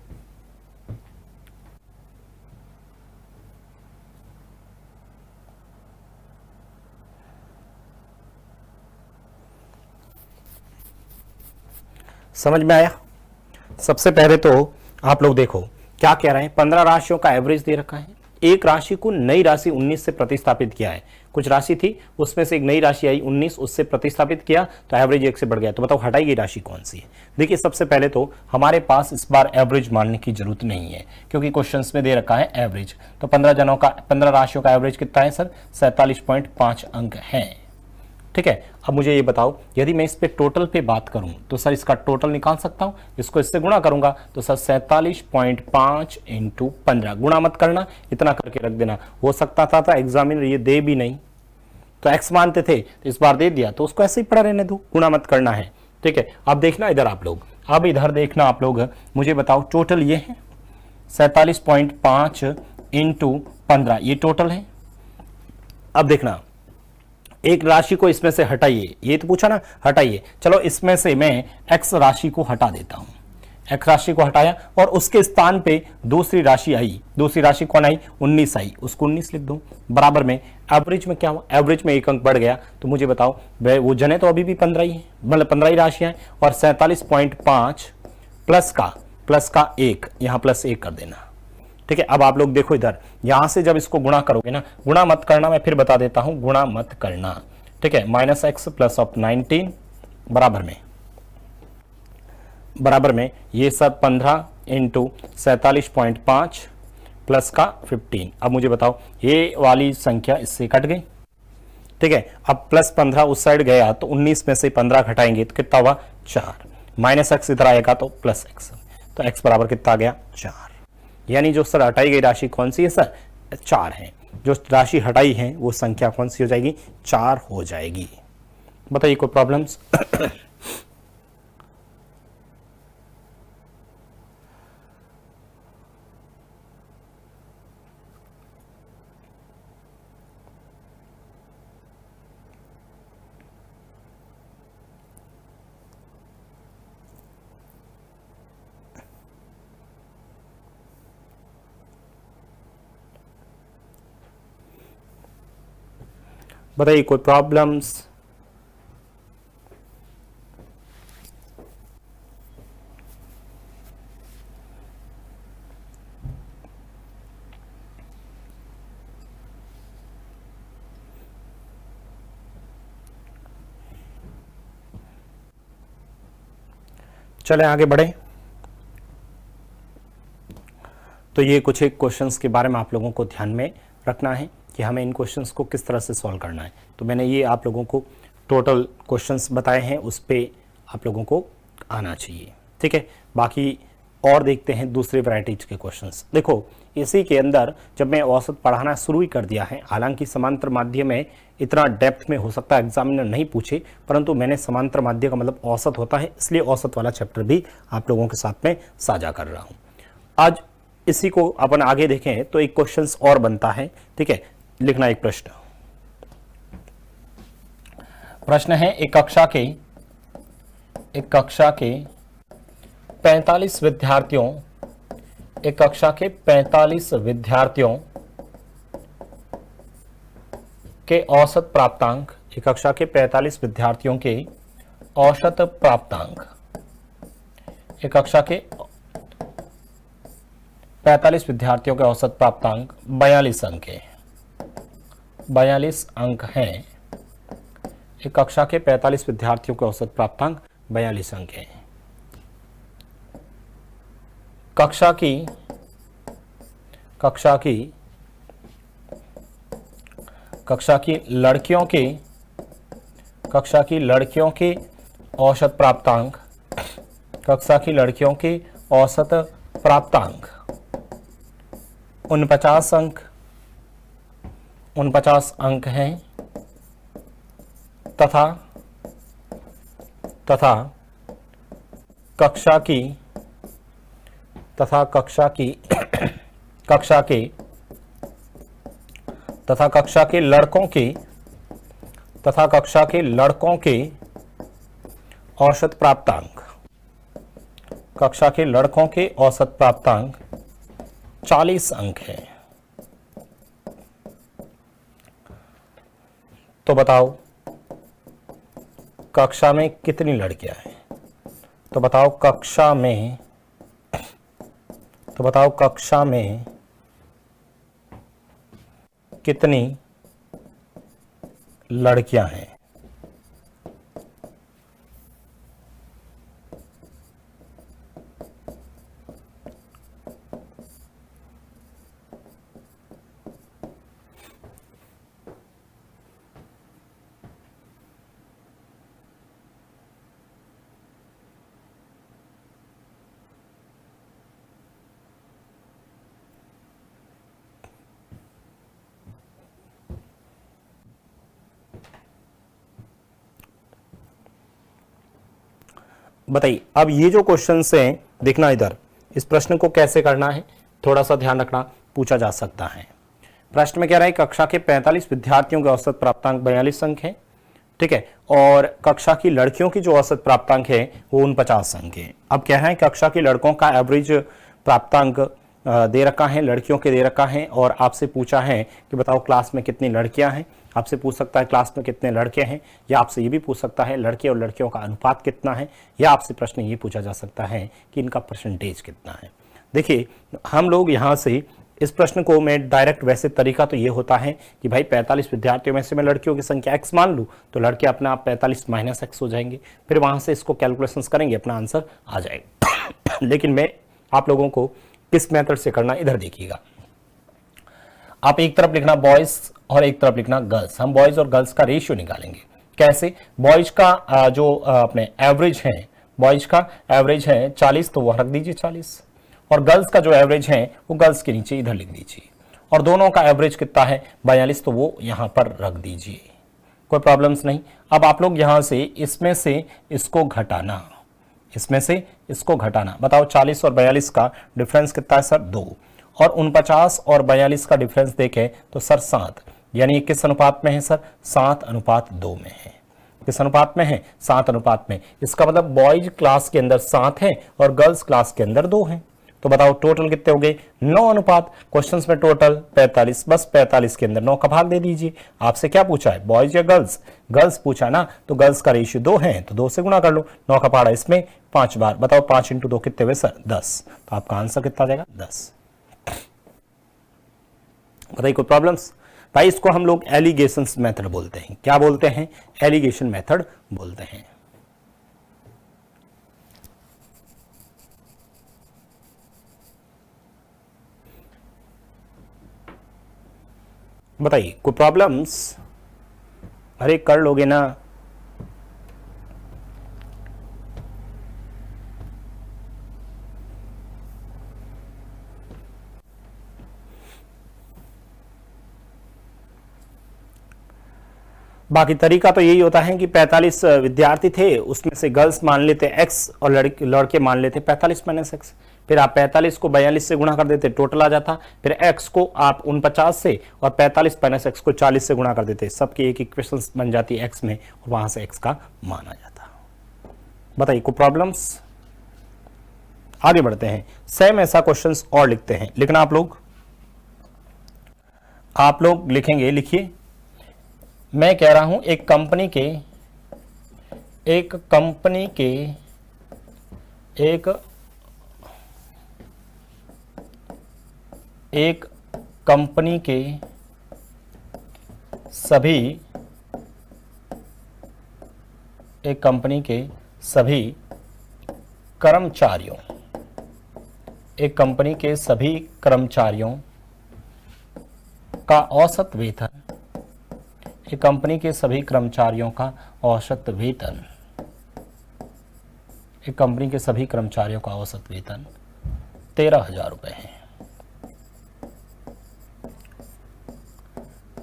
समझ में आया। सबसे पहले तो आप लोग देखो क्या कह रहे हैं, 15 राशियों का एवरेज दे रखा है, एक राशि को नई राशि 19 से प्रतिस्थापित किया है, कुछ राशि थी उसमें से एक नई राशि आई 19, उससे प्रतिस्थापित किया तो एवरेज 1 से बढ़ गया। तो बताओ हटाई गई राशि कौन सी है? देखिए सबसे पहले तो हमारे पास इस बार एवरेज मानने की जरूरत नहीं है क्योंकि क्वेश्चंस में दे रखा है एवरेज। तो 15 राशियों का एवरेज कितना है सर? 47.5 अंक है। ठीक है, अब मुझे ये बताओ यदि मैं इस पे टोटल पे बात करूं तो सर इसका टोटल निकाल सकता हूं, इसको इससे गुणा करूंगा तो सर 47.5 इंटू 15, गुणा मत करना, इतना करके रख देना। हो सकता था एग्जामिनर ये दे भी नहीं तो एक्स मानते थे तो इस बार दे दिया तो उसको ऐसे ही पड़ा रहने दो, गुणा मत करना है। ठीक है, अब देखना इधर आप लोग, अब इधर देखना आप लोग, मुझे बताओ टोटल ये है 47.5 इंटू 15, ये टोटल है। अब देखना एक राशि को इसमें से हटाइए, ये तो पूछा ना, हटाइए। चलो इसमें से मैं x राशि को हटा देता हूं, x राशि को हटाया और उसके स्थान पे दूसरी राशि आई, दूसरी राशि कौन आई? 19 आई, उसको 19 लिख दो। बराबर में एवरेज में क्या हुआ? एवरेज में एक अंक बढ़ गया। तो मुझे बताओ वो जने तो अभी भी 15 ही है, मतलब 15 ही राशियां हैं और 47.5 प्लस का 1, यहां प्लस 1 कर देना। ठीक है, अब आप लोग देखो इधर, यहां से जब इसको गुणा करोगे ना, गुणा मत करना, मैं फिर बता देता हूं, गुणा मत करना। ठीक है, -x प्लस ऑफ 19 बराबर में ये सब 15 इंटू 47.5 प्लस का 15। अब मुझे बताओ ये वाली संख्या इससे कट गई। ठीक है, अब प्लस 15 उस साइड गया तो 19 में से 15 घटाएंगे तो कितना हुआ? 4। -x इधर आएगा तो प्लस x, तो x बराबर कितना आ गया? 4। यानी जो सर हटाई गई राशि कौन सी है सर? 4 है। जो राशि हटाई है वो संख्या कौन सी हो जाएगी? 4 हो जाएगी। बताइए कोई प्रॉब्लम्स? बताइए कोई प्रॉब्लम्स? चलें आगे बढ़े। तो ये कुछ एक क्वेश्चंस के बारे में आप लोगों को ध्यान में रखना है कि हमें इन क्वेश्चंस को किस तरह से सॉल्व करना है। तो मैंने ये आप लोगों को टोटल क्वेश्चंस बताए हैं, उस पे आप लोगों को आना चाहिए। ठीक है, बाकी और देखते हैं दूसरे वैरायटीज के क्वेश्चंस। देखो इसी के अंदर जब मैं औसत पढ़ाना शुरू ही कर दिया है, हालांकि समांतर माध्य में इतना डेप्थ में हो सकता है एग्जामिनर नहीं पूछे, परंतु मैंने समांतर माध्य का मतलब औसत होता है, इसलिए औसत वाला चैप्टर भी आप लोगों के साथ में साझा कर रहा हूँ। आज इसी को अपन आगे देखें तो एक क्वेश्चन और बनता है। ठीक है, लिखना एक प्रश्न है, एक कक्षा के 45 विद्यार्थियों, एक कक्षा के 45 विद्यार्थियों के औसत प्राप्तांक, एक कक्षा के 45 विद्यार्थियों के औसत प्राप्तांक, एक कक्षा के 45 विद्यार्थियों के औसत प्राप्तांक 42 अंक है, 42 अंक हैं। एक कक्षा के 45 विद्यार्थियों के औसत प्राप्तांक 42 अंक हैं। कक्षा की लड़कियों के औसत प्राप्तांक, कक्षा की लड़कियों के औसत प्राप्तांक 49 अंक हैं तथा कक्षा के लड़कों के औसत प्राप्तांक, कक्षा के लड़कों के औसत प्राप्तांक 40 अंक है। तो बताओ कक्षा में कितनी लड़कियां हैं? तो बताओ कक्षा में कितनी लड़कियां हैं। बताइए अब ये जो क्वेश्चंस हैं, देखना इधर, इस प्रश्न को कैसे करना है थोड़ा सा ध्यान रखना, पूछा जा सकता है। प्रश्न में कह रहा है कक्षा के 45 विद्यार्थियों के औसत प्राप्तांक 42 अंक है, ठीक है, और कक्षा की लड़कियों की जो औसत प्राप्तांक है वो 49 अंक है। अब क्या है, कक्षा के लड़कों का एवरेज प्राप्तांक दे रखा है, लड़कियों के दे रखा है, और आपसे पूछा है कि बताओ क्लास में कितनी लड़कियां हैं। आपसे पूछ सकता है क्लास में कितने लड़के हैं, या आपसे ये भी पूछ सकता है लड़के और लड़कियों का अनुपात कितना है, या आपसे प्रश्न ये पूछा जा सकता है कि इनका परसेंटेज कितना है। देखिए हम लोग यहाँ से इस प्रश्न को मैं डायरेक्ट, वैसे तरीका तो ये होता है कि भाई 45 विद्यार्थियों में से मैं लड़कियों की संख्या x मान लूँ तो लड़के अपने आप 45 माइनस x हो जाएंगे, फिर वहाँ से इसको कैलकुलेशंस करेंगे, अपना आंसर आ जाएगा। लेकिन मैं आप लोगों को किस मेथड से करना इधर देखिएगा। आप एक तरफ लिखना बॉयज और एक तरफ लिखना गर्ल्स। हम बॉयज और गर्ल्स का रेशियो निकालेंगे। कैसे? बॉयज का जो अपने एवरेज है, बॉयज का एवरेज है 40 तो वह रख दीजिए 40, और गर्ल्स का जो एवरेज है वो गर्ल्स के नीचे इधर लिख दीजिए, और दोनों का एवरेज कितना है 42 तो वो यहां पर रख दीजिए, कोई प्रॉब्लम्स नहीं। अब आप लोग यहां से इसमें से इसको घटाना, इसमें से इसको घटाना, बताओ 40 और 42 का डिफरेंस कितना है सर 2, और 49 और 42 का डिफरेंस देखें तो सर 7, यानी किस अनुपात में है सर 7:2 में है। किस अनुपात में है 7:2 में। इसका मतलब बॉयज क्लास के अंदर 7 है और गर्ल्स क्लास के अंदर 2 है। तो बताओ टोटल कितने हो गए 9 अनुपात। क्वेश्चंस में टोटल 45, बस 45 के अंदर 9 का भाग दे दीजिए। आपसे क्या पूछा है बॉयज या गर्ल्स? गर्ल्स पूछा ना, तो गर्ल्स का रेशियो 2 है तो 2 से गुणा कर लो। 9 का पहाड़ा इसमें 5 बार, बताओ 5 × 2 कितने हुए सर 10। तो आपका आंसर कितना आ जाएगा 10। बताइए कोई प्रॉब्लम्स? भाई इसको हम लोग एलिगेशंस मेथड बोलते हैं। क्या बोलते हैं? एलिगेशन मेथड बोलते हैं। बताइए कोई प्रॉब्लम्स? अरे कर लोगे ना। बाकी तरीका तो यही होता है कि 45 विद्यार्थी थे, उसमें से गर्ल्स मान लेते x और लड़के मान लेते 45 - x। फिर आप 45 को 42 से गुणा कर देते, टोटल आ जाता। फिर x को आप 49 से और 45 - x को 40 से गुणा कर देते, सबकी एक इक्वेशन बन जाती है x में, और वहां से x का मान आ जाता। बताइए कोई प्रॉब्लम्स? आगे बढ़ते हैं। सेम ऐसा क्वेश्चंस और लिखते हैं। लिखना आप लोग लिखेंगे, लिखिए। मैं कह रहा हूं एक कंपनी के सभी कर्मचारियों का औसत वेतन, एक कंपनी के सभी कर्मचारियों का औसत वेतन, एक कंपनी के सभी कर्मचारियों का औसत वेतन 13,000 रुपये है।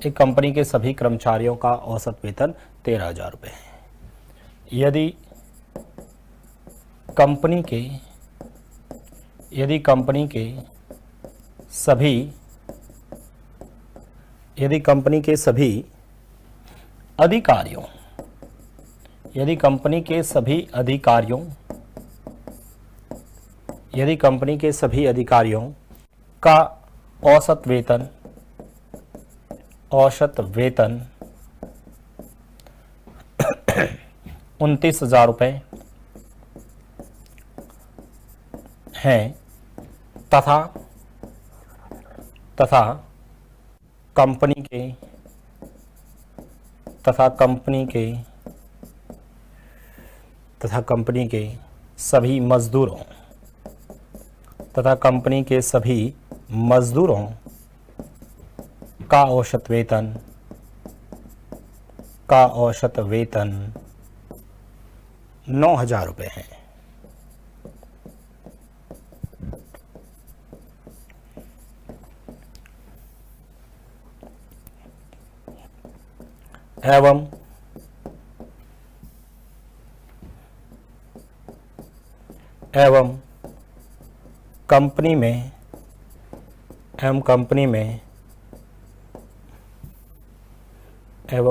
एक कंपनी के सभी कर्मचारियों का औसत वेतन 13,000 रुपये है। यदि कंपनी के सभी अधिकारियों, यदि कंपनी के सभी अधिकारियों का औसत वेतन 29,000 रुपये है, तथा कंपनी के तथा कंपनी के सभी मजदूरों का औसत वेतन 9,000 रुपये है। एवं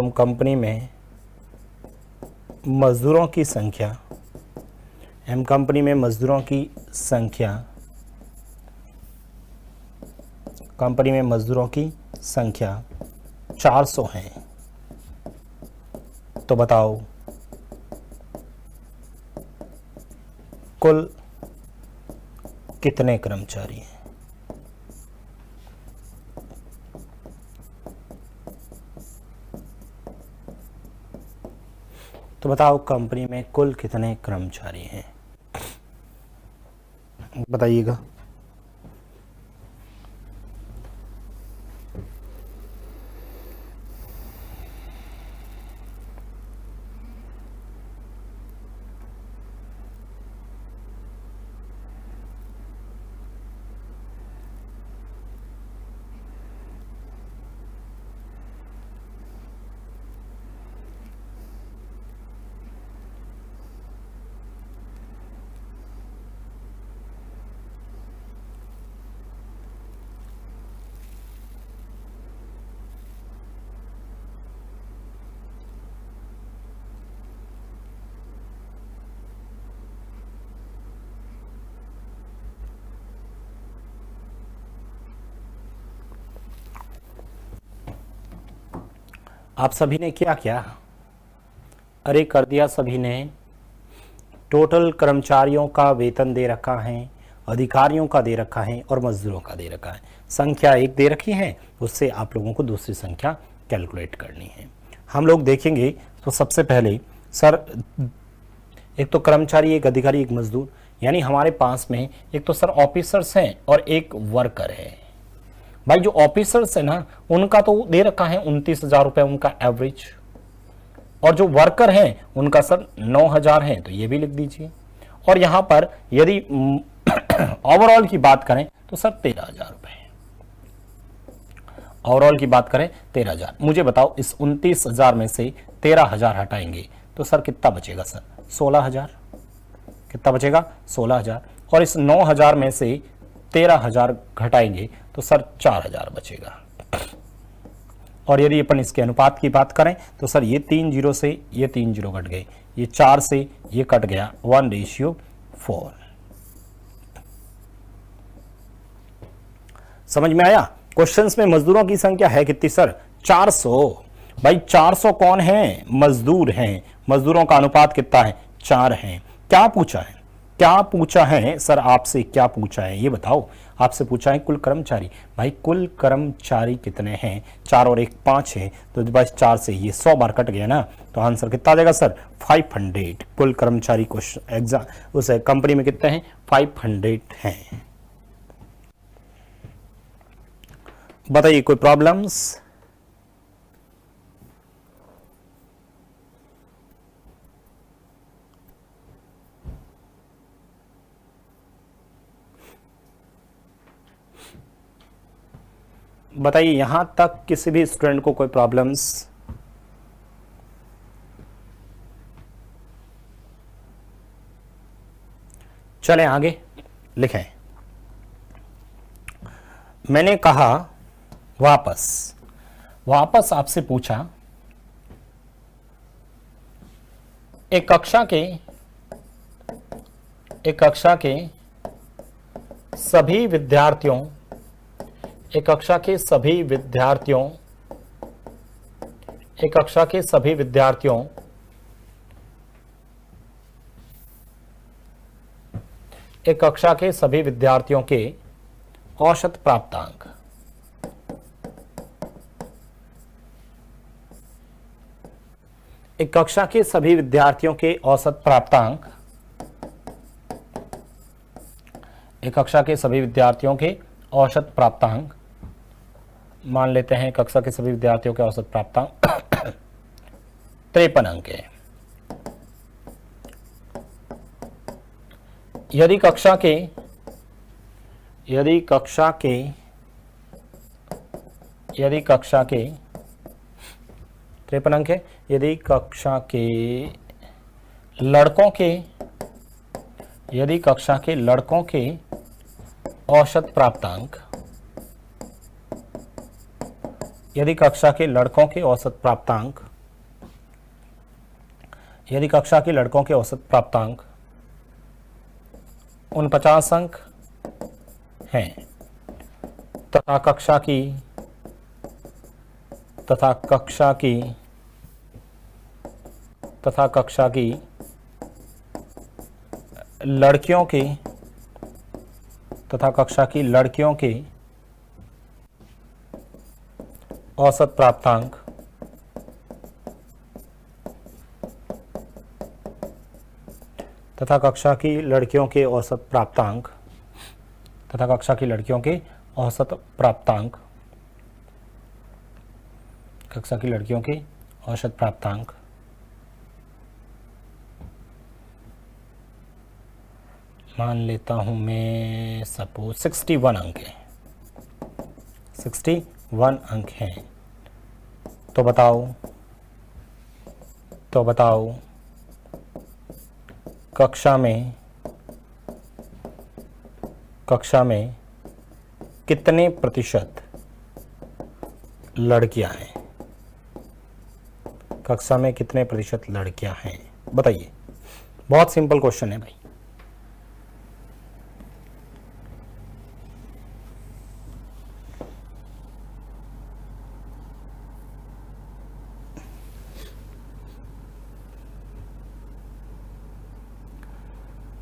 कंपनी में मजदूरों की संख्या 400 है। तो बताओ कुल कितने कर्मचारी हैं? तो बताओ कंपनी में कुल कितने कर्मचारी हैं, बताइएगा। आप सभी ने क्या किया? अरे कर दिया सभी ने। टोटल कर्मचारियों का वेतन दे रखा है, अधिकारियों का दे रखा है और मजदूरों का दे रखा है। संख्या एक दे रखी है, उससे आप लोगों को दूसरी संख्या कैलकुलेट करनी है। हम लोग देखेंगे तो सबसे पहले सर एक तो कर्मचारी, एक अधिकारी, एक मजदूर, यानी हमारे पास में एक तो सर ऑफिसर्स हैं और एक वर्कर है। भाई जो ऑफिसर्स है ना, उनका तो दे रखा है 29,000 रुपये उनका एवरेज, और जो वर्कर हैं उनका सर 9,000 है, तो ये भी लिख दीजिए। और यहां पर यदि ओवरऑल की बात करें तो सर 13,000 रुपये, ओवरऑल की बात करें 13,000। मुझे बताओ इस 29,000 में से 13,000 हटाएंगे तो सर कितना बचेगा? सर 16,000। कितना बचेगा? 16,000। और इस 9,000 में से 13,000 घटाएंगे तो सर 4,000 बचेगा। और यदि अपन इसके अनुपात की बात करें तो सर ये 3 जीरो से ये 3 जीरो कट गए, ये 4 से ये कट गया 1:4। समझ में आया? क्वेश्चंस में मजदूरों की संख्या है कितनी सर? 400। भाई 400 कौन है? मजदूर हैं। मजदूरों का अनुपात कितना है? 4 है। क्या पूछा है? क्या पूछा है सर आपसे? क्या पूछा है ये बताओ। आपसे पूछा है कुल कर्मचारी। भाई कुल कर्मचारी कितने हैं? 4 और 1 5 है, तो बस 4 से ये 100 बार कट गया ना, तो आंसर कितना आ जाएगा सर? 500। कुल कर्मचारी को एग्जाम उस कंपनी में कितने हैं? 500 हैं। बताइए कोई प्रॉब्लम्स? बताइए यहां तक किसी भी स्टूडेंट को कोई प्रॉब्लम्स? चलें आगे लिखें। मैंने कहा वापस आपसे पूछा एक कक्षा के सभी विद्यार्थियों एक कक्षा के सभी विद्यार्थियों के औसत प्राप्तांक एक कक्षा के सभी विद्यार्थियों के औसत प्राप्तांक, एक कक्षा के सभी विद्यार्थियों के औसत प्राप्तांक, मान लेते हैं कक्षा के सभी विद्यार्थियों के औसत प्राप्तांक 53 अंक है। यदि कक्षा के 53 अंक है, यदि कक्षा के लड़कों के औसत प्राप्तांक, यदि कक्षा के लड़कों के औसत प्राप्तांक 49 अंक हैं तथा कक्षा की लड़कियों के औसत प्राप्तांक तथा कक्षा की लड़कियों के औसत प्राप्तांक मान लेता हूं मैं सपोज 61 अंक है, 61 अंक हैं। तो बताओ कक्षा में कितने प्रतिशत लड़कियां हैं? कक्षा में कितने प्रतिशत लड़कियां हैं बताइए। बहुत सिंपल क्वेश्चन है भाई।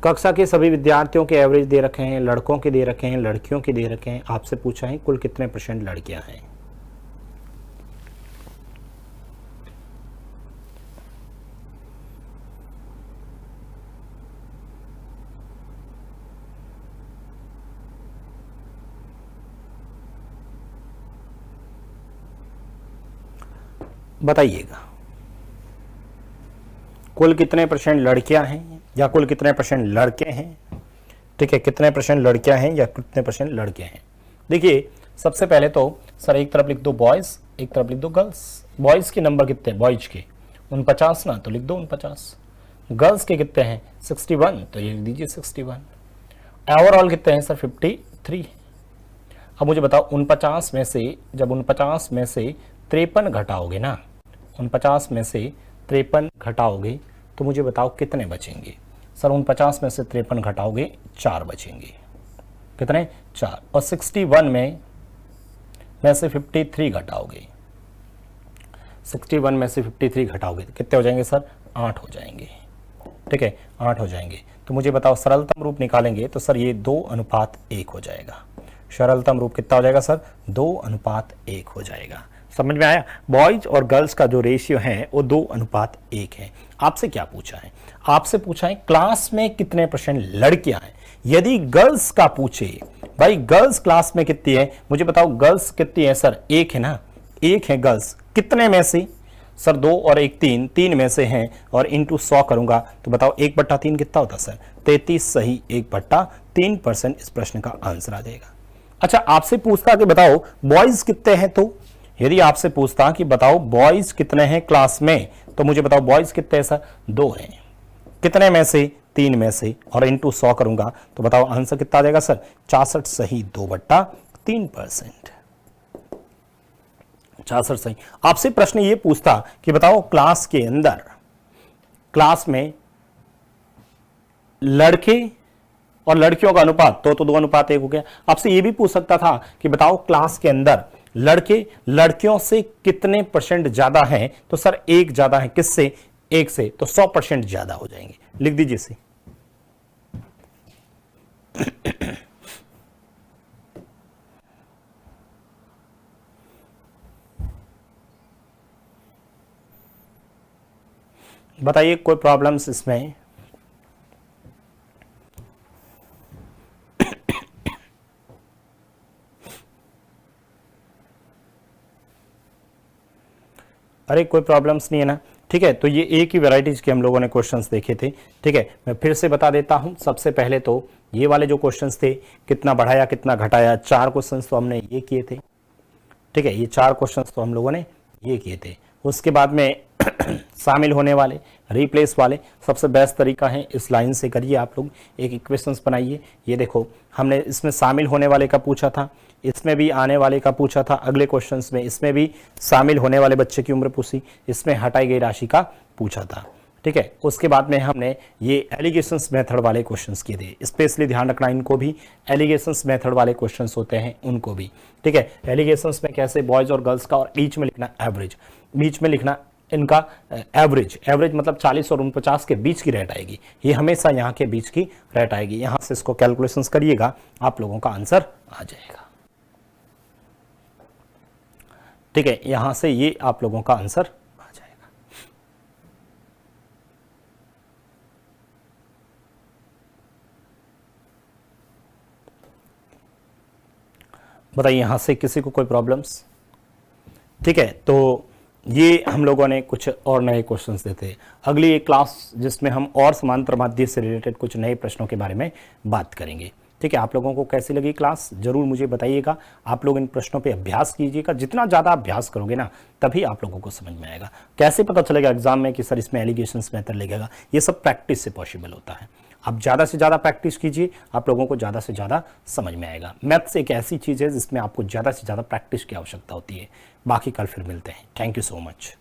कक्षा के सभी विद्यार्थियों के एवरेज दे रखे हैं, लड़कों के दे रखे हैं, लड़कियों के दे रखे हैं। आपसे पूछा है कुल कितने % लड़कियां हैं। बताइएगा कुल कितने % लड़कियां हैं या कुल कितने % लड़के हैं। ठीक है, कितने % लड़कियां हैं या कितने % लड़के हैं। देखिए सबसे पहले तो सर एक तरफ लिख दो बॉयज, एक तरफ लिख दो गर्ल्स। बॉयज के नंबर कितने हैं, बॉयज के 49 ना, तो लिख दो 49। गर्ल्स के कितने हैं 61, तो ये लिख दीजिए 61। ओवरऑल कितने हैं सर 53। अब मुझे बताओ 49 में से, जब 49 में से 53 घटाओगे ना, 49 में से 53 घटाओगे तो मुझे बताओ कितने बचेंगे। सर 49 में से 53 घटाओगे 4 बचेंगे। कितने, 4। और 61 में से 53 घटाओगे, 61 में से 53 घटाओगे तो कितने हो जाएंगे सर, 8 हो जाएंगे। ठीक है, 8 हो जाएंगे। तो मुझे बताओ सरलतम रूप निकालेंगे तो सर ये 2:1 हो जाएगा। सरलतम रूप कितना हो जाएगा सर, 2:1 हो जाएगा। समझ में आया। बॉयज और गर्ल्स का जो रेशियो है वो 2:1 है। आपसे क्या पूछा है, आपसे पूछा है क्लास में कितने % लड़कियां हैं। यदि गर्ल्स का पूछे, भाई गर्ल्स क्लास में कितनी है, मुझे बताओ गर्ल्स कितनी है सर, 1 है ना, 1 है गर्ल्स। कितने में से सर, 2 और 1 3, 3 में से हैं और इंटू 100 करूंगा तो बताओ 1/3 कितना होता सर, 33 सही 1/3% इस प्रश्न का आंसर आ जाएगा। अच्छा आपसे पूछता कि बताओ बॉयज कितने हैं, तो यदि आपसे पूछता कि बताओ बॉयज कितने हैं क्लास में, तो मुझे बताओ बॉयज कितने हैं सर, 2 हैं। कितने में से, 3 में से, और इंटू 100 करूंगा तो बताओ आंसर कितना आ जाएगा सर, 64 सही 2/3%। 64 सही। आपसे प्रश्न ये पूछता कि बताओ क्लास के अंदर, क्लास में लड़के और लड़कियों का अनुपात तो 2:1 हो गया। आपसे ये भी पूछ सकता था कि बताओ क्लास के अंदर लड़के लड़कियों से कितने % ज्यादा हैं, तो सर 1 ज्यादा है। किससे, 1 से, तो 100% ज्यादा हो जाएंगे। लिख दीजिए इसे। बताइए कोई प्रॉब्लम्स इसमें? अरे कोई प्रॉब्लम्स नहीं है ना? ठीक है, तो ये एक ही वैरायटीज के हम लोगों ने क्वेश्चंस देखे थे। ठीक है, मैं फिर से बता देता हूं। सबसे पहले तो ये वाले जो क्वेश्चंस थे, कितना बढ़ाया कितना घटाया, 4 क्वेश्चंस तो हमने ये किए थे। ठीक है, ये 4 क्वेश्चंस तो हम लोगों ने ये किए थे। उसके बाद में शामिल होने वाले, रिप्लेस वाले, सबसे बेस्ट तरीका है इस लाइन से करिए आप लोग, एक इक्वेशंस बनाइए। ये देखो, हमने इसमें शामिल होने वाले का पूछा था, इसमें भी आने वाले का पूछा था, अगले क्वेश्चंस में इसमें भी शामिल होने वाले बच्चे की उम्र पूछी, इसमें हटाई गई राशि का पूछा था। ठीक है, उसके बाद में हमने ये एलिगेशंस मेथड वाले क्वेश्चंस किए थे। स्पेशली ध्यान रखना, इनको भी एलिगेशंस मेथड वाले क्वेश्चंस होते हैं, उनको भी। ठीक है, एलिगेशंस में कैसे बॉयज और गर्ल्स का, और बीच में लिखना एवरेज, बीच में लिखना इनका एवरेज। एवरेज मतलब 40 और 49 के बीच की रेट आएगी, ये हमेशा यहाँ के बीच की रेट आएगी। यहाँ से इसको कैलकुलेशंस करिएगा, आप लोगों का आंसर आ जाएगा। ठीक है, यहां से ये आप लोगों का आंसर आ जाएगा। बताइए यहां से किसी को कोई प्रॉब्लम्स? ठीक है, तो ये हम लोगों ने कुछ और नए क्वेश्चंस देते। अगली एक क्लास जिसमें हम और समांतर माध्य से रिलेटेड कुछ नए प्रश्नों के बारे में बात करेंगे। ठीक है, आप लोगों को कैसी लगी क्लास जरूर मुझे बताइएगा। आप लोग इन प्रश्नों पे अभ्यास कीजिएगा, जितना ज़्यादा अभ्यास करोगे ना तभी आप लोगों को समझ में आएगा। कैसे पता चलेगा एग्जाम में कि सर इसमें एलिगेशंस मेथड लगेगा? ये सब प्रैक्टिस से पॉसिबल होता है। आप ज़्यादा से ज़्यादा प्रैक्टिस कीजिए, आप लोगों को ज़्यादा से ज़्यादा समझ में आएगा। मैथ्स एक ऐसी चीज़ है जिसमें आपको ज़्यादा से ज़्यादा प्रैक्टिस की आवश्यकता होती है। बाकी कल फिर मिलते हैं। Thank you so much.